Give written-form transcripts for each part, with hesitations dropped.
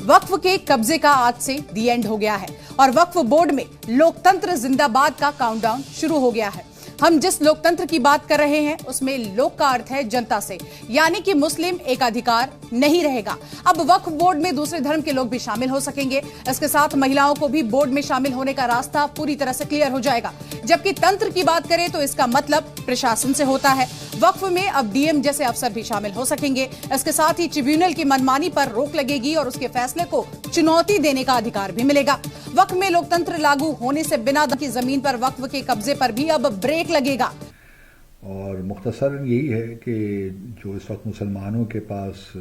वक्फ के कब्जे का आज से दी एंड हो गया है और वक्फ बोर्ड में लोकतंत्र जिंदाबाद का काउंटडाउन शुरू हो गया है। हम जिस लोकतंत्र की बात कर रहे हैं उसमें लोक का अर्थ है जनता से, यानी कि मुस्लिम एकाधिकार नहीं रहेगा। अब वक्फ बोर्ड में दूसरे धर्म के लोग भी शामिल हो सकेंगे। इसके साथ महिलाओं को भी बोर्ड में शामिल होने का रास्ता पूरी तरह से क्लियर हो जाएगा। जबकि तंत्र की बात करें तो इसका मतलब प्रशासन से होता है। वक्फ में अब डीएम जैसे अफसर भी शामिल हो सकेंगे। इसके साथ ही ट्रिब्यूनल की मनमानी पर रोक लगेगी और उसके फैसले को चुनौती देने का अधिकार भी मिलेगा। वक्फ में लोकतंत्र लागू होने से बिना की जमीन पर वक्फ के कब्जे पर भी अब ब्रेक लगेगा। और मुख्तसरन यही है कि जो इस वक्त मुसलमानों के पास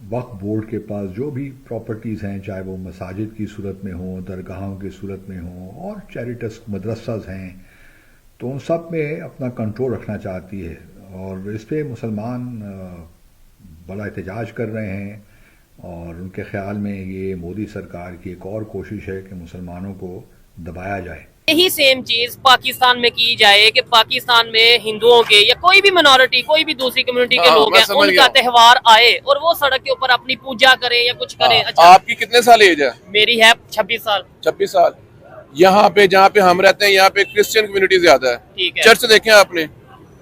वक्फ बोर्ड के पास जो भी प्रॉपर्टीज़ हैं, चाहे वो मसाजिद की सूरत में हों, दरगाहों की सूरत में हों और चैरिटस मदरसाज हैं, तो उन सब में अपना कंट्रोल रखना चाहती है। और इस पर मुसलमान बड़ा एहतजाज कर रहे हैं और उनके ख्याल में ये मोदी सरकार की एक और कोशिश है कि मुसलमानों को दबाया जाए। यही सेम चीज पाकिस्तान में की जाए कि पाकिस्तान में हिंदुओं के या कोई भी मिनॉरिटी, कोई भी दूसरी कम्युनिटी के लोग हैं, उनका त्योहार आए और वो सड़क के ऊपर अपनी पूजा करें या कुछ करें। अच्छा, आपकी कितने साल एज है? मेरी है 26 साल। 26 साल। यहाँ पे जहाँ पे हम रहते हैं यहाँ पे क्रिश्चियन कम्युनिटी ज्यादा है। ठीक है। चर्च देखे आपने?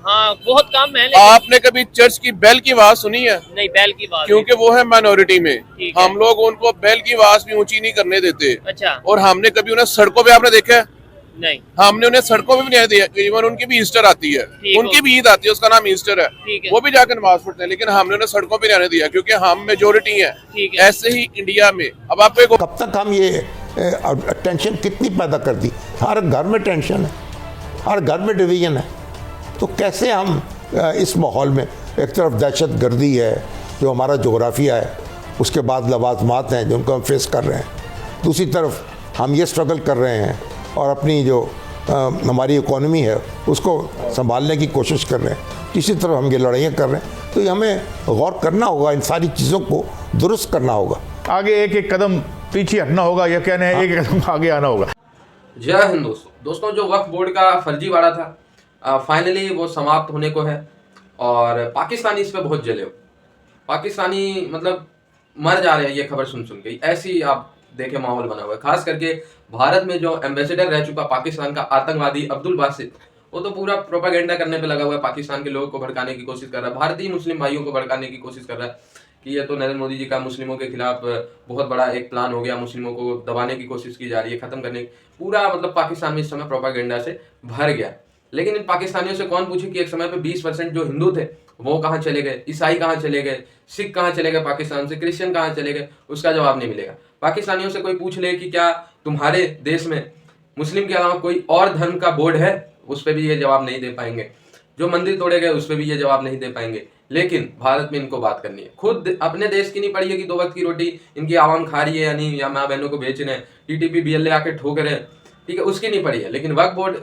हाँ, बहुत कम है। आपने कभी चर्च की बेल की आवाज सुनी है? नहीं, बेल की आवाज, क्योंकि वो है माइनॉरिटी में। हम लोग उनको बेल की आवाज भी ऊंची नहीं करने देते। अच्छा। और हमने कभी उन्हें सड़कों पे, आपने देखा है? नहीं, हमने उन्हें सड़कों पे भी नहीं दिया। इवन उनकी भी ईस्टर आती है, उनकी भी ईद आती है, उसका नाम ईस्टर है, वो भी जाकर नमाज पढ़ते हैं, लेकिन हमने उन्हें सड़कों पे रहने दिया क्योंकि हम मेजोरिटी है। ऐसे ही इंडिया में अब आपको कब तक हम ये टेंशन कितनी पैदा कर दी? हर घर में टेंशन है, हर घर में डिवीजन है, तो कैसे हम इस माहौल में, एक तरफ दहशत गर्दी है जो हमारा जोग्राफिया है, उसके बाद लवाजमात हैं जिनको हम फेस कर रहे हैं, दूसरी तरफ हम ये स्ट्रगल कर रहे हैं और अपनी जो हमारी इकोनॉमी है उसको संभालने की कोशिश कर रहे हैं, तीसरी तरफ हम ये लड़ाइयाँ कर रहे हैं। तो ये हमें गौर करना होगा, इन सारी चीज़ों को दुरुस्त करना होगा। आगे एक एक कदम पीछे हटना होगा या कहने हैं एक कदम आगे आना होगा। जय हिंद दोस्तों, जो वक्फ बोर्ड का फर्जीवाड़ा था फाइनली वो समाप्त होने को है और पाकिस्तानी इस पर बहुत जले हो। पाकिस्तानी मतलब मर जा रहे हैं ये खबर सुन के। ऐसी आप देखे माहौल बना हुआ है। खास करके भारत में जो एम्बेसडर रह चुका पाकिस्तान का आतंकवादी अब्दुल बासित, वो तो पूरा प्रोपागेंडा करने पे लगा हुआ है। पाकिस्तान के लोगों को भड़काने की कोशिश कर रहा है, भारतीय मुस्लिम भाइयों को भड़काने की कोशिश कर रहा है कि ये तो नरेंद्र मोदी जी का मुस्लिमों के खिलाफ बहुत बड़ा एक प्लान हो गया, मुस्लिमों को दबाने की कोशिश की जा रही है, खत्म करने की। पूरा मतलब पाकिस्तान में इस समय प्रोपागेंडा से भर गया। लेकिन इन पाकिस्तानियों से कौन पूछे कि एक समय पे 20% जो हिंदू थे वो कहाँ चले गए, ईसाई कहाँ चले गए, सिख कहाँ चले गए पाकिस्तान से, क्रिश्चियन कहाँ चले गए, उसका जवाब नहीं मिलेगा। पाकिस्तानियों से कोई पूछ ले कि क्या तुम्हारे देश में मुस्लिम के अलावा कोई और धर्म का बोर्ड है, उस पर भी ये जवाब नहीं दे पाएंगे। जो मंदिर तोड़े गए उस पर भी ये जवाब नहीं दे पाएंगे। लेकिन भारत में इनको बात करनी है, खुद अपने देश की नहीं पड़ी है कि 2 वक्त की रोटी इनकी आवाम खा रही है या नहीं, या माँ बहनों को बेच रहे हैं, टीटीपी बीएलए आके ठोक रहे हैं, ठीक है, उसकी नहीं पड़ी है। लेकिन वक्फ बोर्ड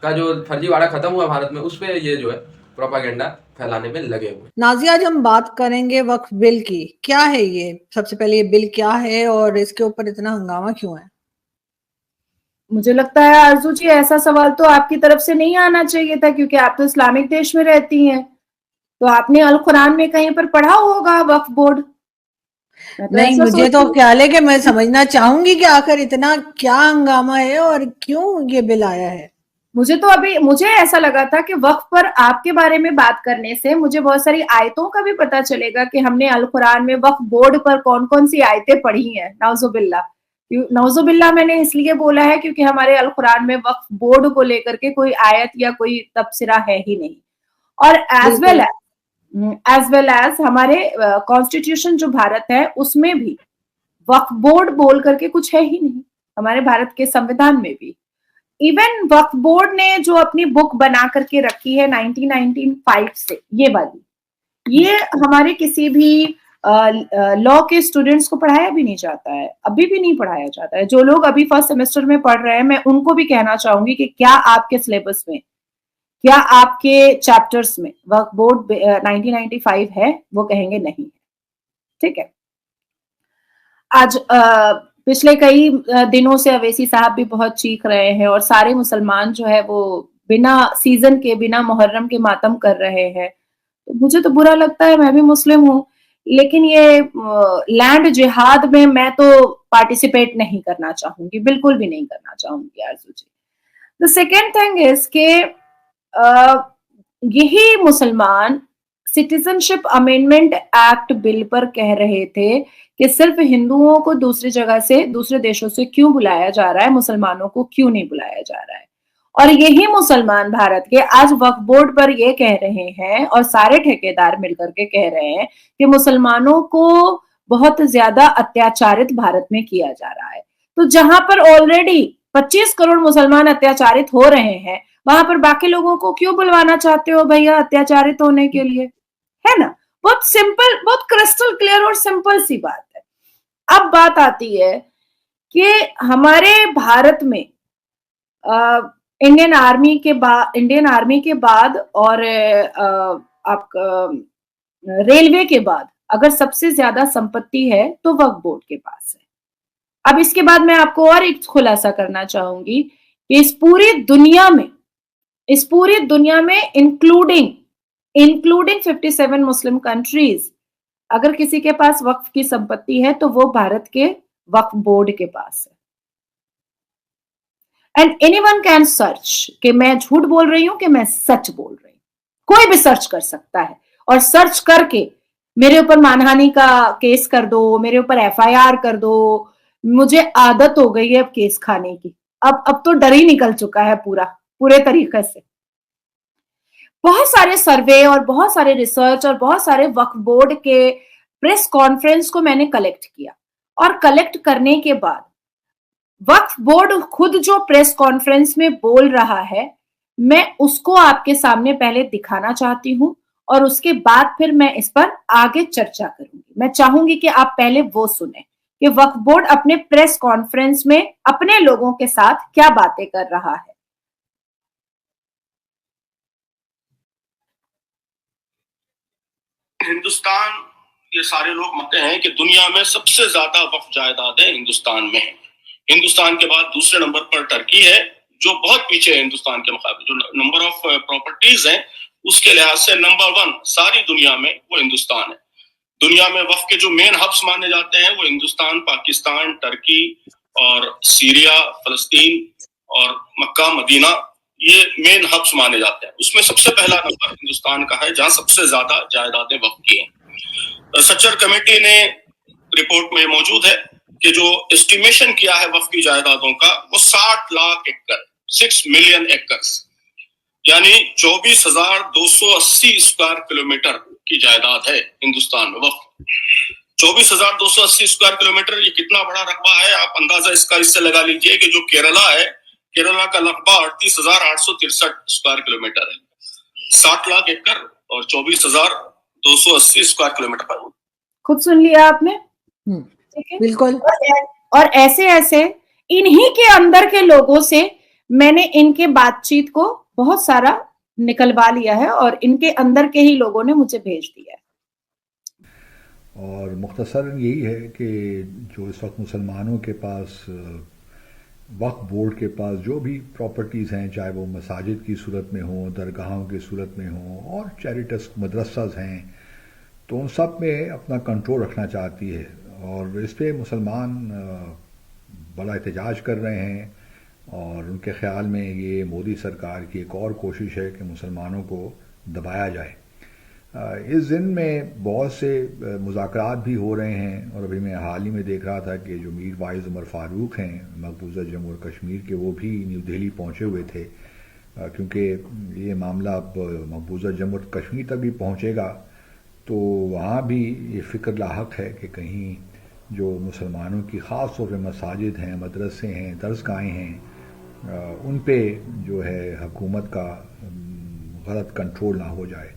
का जो फर्जीवाड़ा खत्म हुआ भारत में, उस पे ये जो है प्रोपागेंडा फैलाने में लगे हुए। नाज़िया, आज हम बात करेंगे वक्फ बिल की। क्या है ये? सबसे पहले ये बिल क्या है और इसके ऊपर इतना हंगामा क्यों है? मुझे लगता है आरजू जी, ऐसा सवाल तो आपकी तरफ से नहीं आना चाहिए था, क्योंकि आप तो इस्लामिक देश में रहती हैं, तो आपने अल कुरान में कहीं पर पढ़ा होगा वक्फ बोर्ड। नहीं, मुझे तो ख्याल है कि मैं समझना चाहूंगी कि आखिर इतना क्या हंगामा है और क्यों ये बिल आया है। मुझे ऐसा लगा था कि वक्फ पर आपके बारे में बात करने से मुझे बहुत सारी आयतों का भी पता चलेगा कि हमने अल कुरान में वक्फ बोर्ड पर कौन कौन सी आयतें पढ़ी हैं। नौजुबिल्ला मैंने इसलिए बोला है क्योंकि हमारे अल कुरान में वक्फ बोर्ड को लेकर के कोई आयत या कोई तबसरा है ही नहीं। और एज वेल एज हमारे कॉन्स्टिट्यूशन जो भारत है उसमें भी वक्फ बोर्ड बोल करके कुछ है ही नहीं, हमारे भारत के संविधान में भी। इवन वक्फ बोर्ड ने जो अपनी बुक बना करके रखी है 1995 से, ये वाली, ये हमारे किसी भी लॉ के स्टूडेंट्स को पढ़ाया भी नहीं जाता है, अभी भी नहीं पढ़ाया जाता है। जो लोग अभी फर्स्ट सेमेस्टर में पढ़ रहे हैं, मैं उनको भी कहना चाहूंगी कि क्या आपके सिलेबस में, क्या आपके चैप्टर्स में वक्फ बोर्ड 1995 है? वो कहेंगे नहीं है। ठीक है, आज पिछले कई दिनों से अवैसी साहब भी बहुत चीख रहे हैं और सारे मुसलमान जो है वो बिना सीजन के, बिना मुहर्रम के मातम कर रहे हैं। तो मुझे तो बुरा लगता है, मैं भी मुस्लिम हूँ, लेकिन ये लैंड जिहाद में मैं तो पार्टिसिपेट नहीं करना चाहूंगी, बिल्कुल भी नहीं करना चाहूंगी आरजू जी। द सेकेंड थिंग इज के यही मुसलमान सिटीजनशिप अमेंडमेंट एक्ट बिल पर कह रहे थे कि सिर्फ हिंदुओं को दूसरी जगह से, दूसरे देशों से क्यों बुलाया जा रहा है, मुसलमानों को क्यों नहीं बुलाया जा रहा है। और यही मुसलमान भारत के आज वक्फ बोर्ड पर ये कह रहे हैं और सारे ठेकेदार मिलकर के कह रहे हैं कि मुसलमानों को बहुत ज्यादा अत्याचारित भारत में किया जा रहा है। तो जहां पर ऑलरेडी 25 करोड़ मुसलमान अत्याचारित हो रहे हैं, वहां पर बाकी लोगों को क्यों बुलवाना चाहते हो भैया अत्याचारित होने के लिए, है ना। बहुत सिंपल, बहुत क्रिस्टल क्लियर और सिंपल सी बात है। अब बात आती है कि हमारे भारत में इंडियन आर्मी के बाद और रेलवे के बाद अगर सबसे ज्यादा संपत्ति है तो वक्फ बोर्ड के पास है। अब इसके बाद मैं आपको और एक खुलासा करना चाहूंगी कि इस पूरी दुनिया में इंक्लूडिंग 57 मुस्लिम कंट्रीज, अगर किसी के पास वक्फ की संपत्ति है तो वो भारत के वक्फ बोर्ड के पास है। एंड एनीवन कैन सर्च कि मैं झूठ बोल रही हूं कि मैं सच बोल रही हूं, कोई भी सर्च कर सकता है और सर्च करके मेरे ऊपर मानहानि का केस कर दो, मेरे ऊपर एफआईआर कर दो। मुझे आदत हो गई है अब केस खाने की, अब तो डर ही निकल चुका है पूरे तरीके से। बहुत सारे सर्वे और बहुत सारे रिसर्च और बहुत सारे वक्फ बोर्ड के प्रेस कॉन्फ्रेंस को मैंने कलेक्ट किया और कलेक्ट करने के बाद वक्फ बोर्ड खुद जो प्रेस कॉन्फ्रेंस में बोल रहा है, मैं उसको आपके सामने पहले दिखाना चाहती हूं और उसके बाद फिर मैं इस पर आगे चर्चा करूंगी। मैं चाहूंगी कि आप पहले वो सुने कि वक्फ बोर्ड अपने प्रेस कॉन्फ्रेंस में अपने लोगों के साथ क्या बातें कर रहा है। हिंदुस्तान, ये सारे लोग मानते हैं कि दुनिया में सबसे ज्यादा वक्फ जायदादें हिंदुस्तान में है। हिंदुस्तान के बाद दूसरे नंबर पर टर्की है, जो बहुत पीछे है हिंदुस्तान के मुकाबले। जो नंबर ऑफ प्रॉपर्टीज हैं उसके लिहाज से नंबर 1 सारी दुनिया में वो हिंदुस्तान है। दुनिया में वक्फ के जो मेन हब्स माने जाते हैं वो हिंदुस्तान, पाकिस्तान, टर्की और सीरिया, फलस्तीन और मक्का, मदीना, ये मेन हब्स माने जाते हैं। उसमें सबसे पहला नंबर हिंदुस्तान का है, जहां सबसे ज्यादा जायदादें वक्फ की हैं। सच्चर कमेटी ने रिपोर्ट में मौजूद है कि जो एस्टिमेशन किया है वक्फ की जायदादों का वो 60 लाख एकड़, 6 मिलियन एकर्स, यानी 24,280 स्क्वायर किलोमीटर की जायदाद है हिंदुस्तान में वक्फ। 24,280 स्क्वायर किलोमीटर, ये कितना बड़ा रकबा है आप अंदाजा इसका इससे लगा लीजिए कि जो केरला है, केरला का रकबा 38,863 स्क्वायर किलोमीटर है। 60 लाख एकड़ और 24,280 स्क्वायर किलोमीटर पर। खुद सुन लिया आपने, बिल्कुल। और ऐसे इन्हीं के अंदर के लोगों से मैंने इनके बातचीत को बहुत सारा निकलवा लिया है और इनके अंदर के ही लोगों ने मुझे भेज दिया है। और मुख्तसरन यही है कि जो इस वक्त मुसलमानों के पास वक्फ बोर्ड के पास जो भी प्रॉपर्टीज़ हैं, चाहे वो मसाजिद की सूरत में हों, दरगाहों की सूरत में हों और चैरिटस मदरसाज हैं, तो उन सब में अपना कंट्रोल रखना चाहती है। और इस पे मुसलमान बड़ा एहतजाज कर रहे हैं और उनके ख़्याल में ये मोदी सरकार की एक और कोशिश है कि मुसलमानों को दबाया जाए। इस दिन में बहुत से मुज़ाकरात भी हो रहे हैं और अभी मैं हाल ही में देख रहा था कि जो मीर वाइज उमर फ़ारूक हैं मकबूजा जम्मू और कश्मीर के, वो भी न्यू दिल्ली पहुँचे हुए थे, क्योंकि ये मामला अब मकबूजा जम्मू और कश्मीर तक भी पहुँचेगा तो वहाँ भी ये फ़िक्र लाहक है कि कहीं जो मुसलमानों की ख़ास तौर पर मसाजिद हैं, मदरसे हैं, दरसगाहें हैं, उन पे जो है हुकूमत का गलत कंट्रोल ना हो जाए।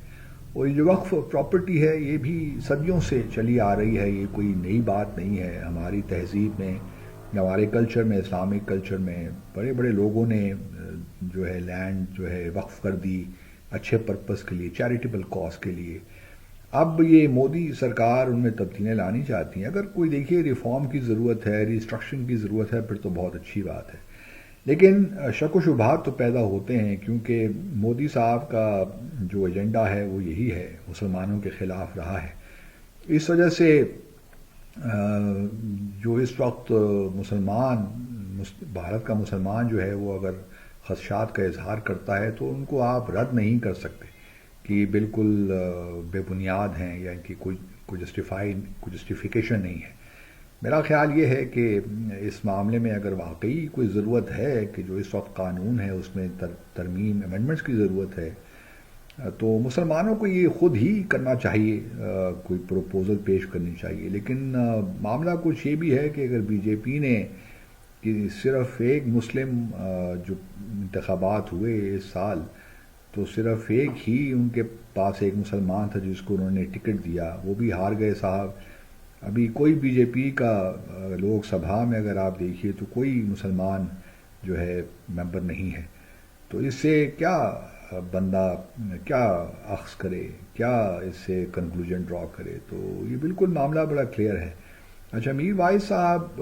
और ये जो वक्फ प्रॉपर्टी है ये भी सदियों से चली आ रही है, ये कोई नई बात नहीं है। हमारी तहजीब में, हमारे कल्चर में, इस्लामिक कल्चर में बड़े बड़े लोगों ने जो है लैंड जो है वक्फ कर दी अच्छे पर्पस के लिए, चैरिटेबल कॉज के लिए। अब ये मोदी सरकार उनमें तब्दीलियाँ लानी चाहती हैं। अगर कोई देखिए रिफॉर्म की ज़रूरत है, रिस्ट्रक्चरिंग की ज़रूरत है, फिर तो बहुत अच्छी बात है, लेकिन शक व शुबहात तो पैदा होते हैं क्योंकि मोदी साहब का जो एजेंडा है वो यही है, मुसलमानों के ख़िलाफ़ रहा है। इस वजह से जो इस वक्त भारत का मुसलमान जो है वो अगर खदशात का इजहार करता है तो उनको आप रद्द नहीं कर सकते कि बिल्कुल बेबुनियाद हैं या इनकी कोई जस्टिफिकेशन नहीं है। मेरा ख्याल ये है कि इस मामले में अगर वाकई कोई ज़रूरत है कि जो इस वक्त कानून है उसमें तरमीम अमेंडमेंट्स की ज़रूरत है तो मुसलमानों को ये खुद ही करना चाहिए, कोई प्रपोज़ल पेश करनी चाहिए। लेकिन मामला कुछ ये भी है कि अगर बीजेपी ने कि सिर्फ एक मुस्लिम जो इंतखाबात हुए इस साल तो सिर्फ एक ही उनके पास एक मुसलमान था जिसको उन्होंने टिकट दिया, वो भी हार गए साहब। अभी कोई बीजेपी का लोकसभा में अगर आप देखिए तो कोई मुसलमान जो है मेंबर नहीं है। तो इससे क्या बंदा क्या अख्ज़ करे, क्या इससे कंक्लूजन ड्रॉ करे? तो ये बिल्कुल मामला बड़ा क्लियर है। अच्छा, मीर वाइस साहब